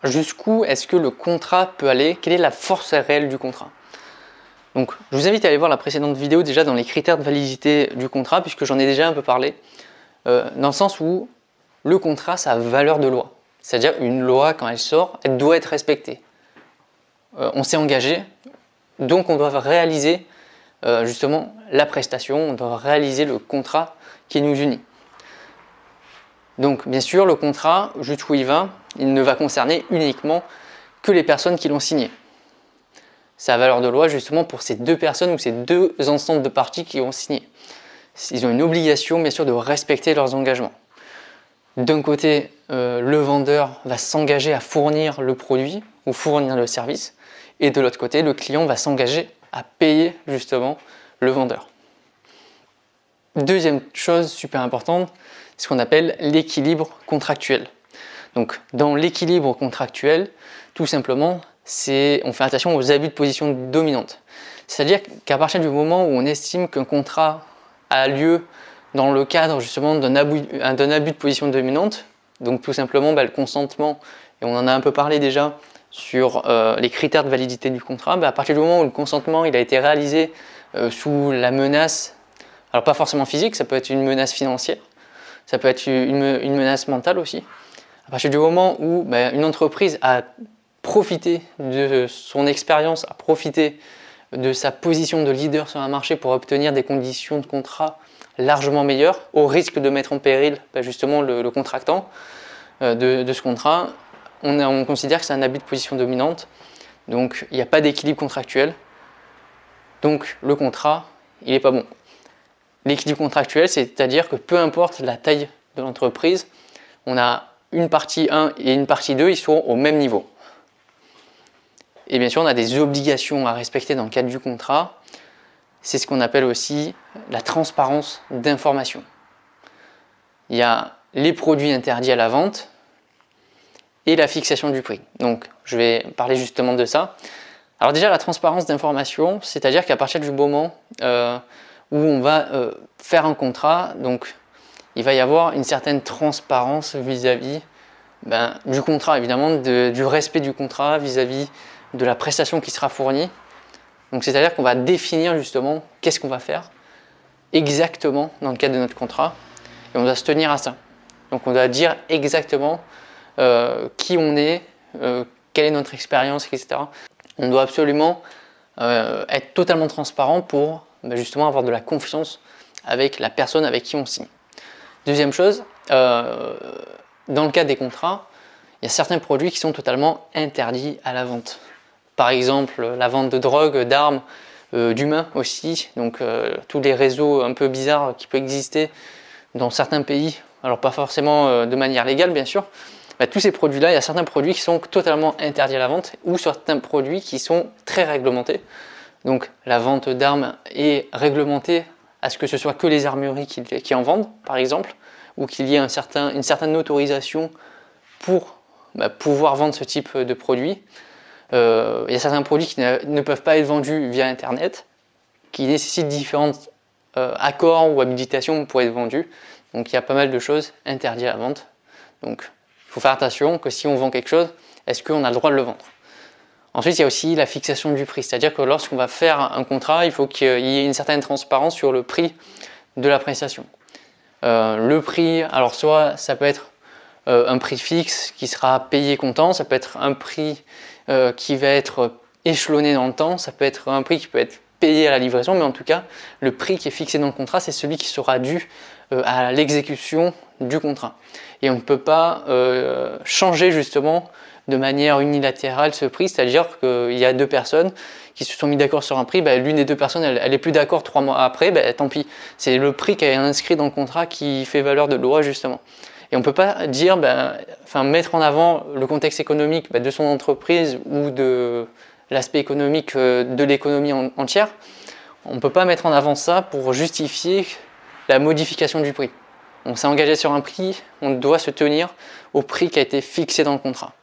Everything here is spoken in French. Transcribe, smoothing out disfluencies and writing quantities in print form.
jusqu'où est-ce que le contrat peut aller? Quelle est la force réelle du contrat? Donc, je vous invite à aller voir la précédente vidéo déjà dans les critères de validité du contrat, puisque j'en ai déjà un peu parlé, dans le sens où le contrat, ça a valeur de loi. C'est-à-dire une loi, quand elle sort, elle doit être respectée. On s'est engagé, donc on doit réaliser justement la prestation, on doit réaliser le contrat qui nous unit. Donc bien sûr, le contrat, jusqu'où il ne va concerner uniquement que les personnes qui l'ont signé. Ça a valeur de loi justement pour ces deux personnes ou ces deux ensembles de parties qui ont signé. Ils ont une obligation bien sûr de respecter leurs engagements. D'un côté, le vendeur va s'engager à fournir le produit ou fournir le service, et de l'autre côté, le client va s'engager à payer justement le vendeur. Deuxième chose super importante, c'est ce qu'on appelle l'équilibre contractuel. Donc dans l'équilibre contractuel, tout simplement, on fait attention aux abus de position dominante. C'est-à-dire qu'à partir du moment où on estime qu'un contrat a lieu dans le cadre justement d'un abus de position dominante, donc tout simplement le consentement, et on en a un peu parlé déjà sur les critères de validité du contrat, à partir du moment où le consentement il a été réalisé sous la menace, alors pas forcément physique, ça peut être une menace financière, ça peut être une menace mentale aussi. À partir du moment où une entreprise a profité de son expérience, a profité de sa position de leader sur un marché pour obtenir des conditions de contrat largement meilleures, au risque de mettre en péril justement le contractant de ce contrat, on considère que c'est un abus de position dominante, donc il n'y a pas d'équilibre contractuel, donc le contrat, il n'est pas bon. L'équilibre contractuel, c'est-à-dire que peu importe la taille de l'entreprise, on a une partie 1 et une partie 2, ils sont au même niveau. Et bien sûr, on a des obligations à respecter dans le cadre du contrat. C'est ce qu'on appelle aussi la transparence d'information. Il y a les produits interdits à la vente et la fixation du prix. Donc, je vais parler justement de ça. Alors déjà, la transparence d'information, c'est-à-dire qu'à partir du moment où on va faire un contrat, donc il va y avoir une certaine transparence vis-à-vis du contrat, évidemment, du respect du contrat vis-à-vis de la prestation qui sera fournie. Donc c'est-à-dire qu'on va définir justement qu'est-ce qu'on va faire exactement dans le cadre de notre contrat et on doit se tenir à ça. Donc on doit dire exactement qui on est, quelle est notre expérience, etc. On doit absolument être totalement transparent pour justement avoir de la confiance avec la personne avec qui on signe. Deuxième chose, dans le cadre des contrats, il y a certains produits qui sont totalement interdits à la vente. Par exemple, la vente de drogue, d'armes, d'humains aussi, donc tous les réseaux un peu bizarres qui peuvent exister dans certains pays, alors pas forcément de manière légale bien sûr, tous ces produits-là, il y a certains produits qui sont totalement interdits à la vente ou certains produits qui sont très réglementés. Donc la vente d'armes est réglementée à ce que ce soit que les armureries qui en vendent, par exemple, ou qu'il y ait une certaine autorisation pour pouvoir vendre ce type de produit. Il y a certains produits qui ne peuvent pas être vendus via Internet, qui nécessitent différents accords ou habilitations pour être vendus. Donc il y a pas mal de choses interdites à la vente. Donc il faut faire attention que si on vend quelque chose, est-ce qu'on a le droit de le vendre? Ensuite, il y a aussi la fixation du prix, c'est-à-dire que lorsqu'on va faire un contrat, il faut qu'il y ait une certaine transparence sur le prix de la prestation. Le prix, alors soit ça peut être un prix fixe qui sera payé comptant, ça peut être un prix qui va être échelonné dans le temps, ça peut être un prix qui peut être payé à la livraison, mais en tout cas, le prix qui est fixé dans le contrat, c'est celui qui sera dû à l'exécution du contrat. Et on ne peut pas changer justement de manière unilatérale ce prix, c'est-à-dire qu'il y a deux personnes qui se sont mis d'accord sur un prix, l'une des deux personnes elle est plus d'accord 3 mois après, tant pis, c'est le prix qui est inscrit dans le contrat qui fait valeur de loi justement. Et on ne peut pas dire, mettre en avant le contexte économique de son entreprise ou de l'aspect économique de l'économie entière. On ne peut pas mettre en avant ça pour justifier la modification du prix. On s'est engagé sur un prix, on doit se tenir au prix qui a été fixé dans le contrat.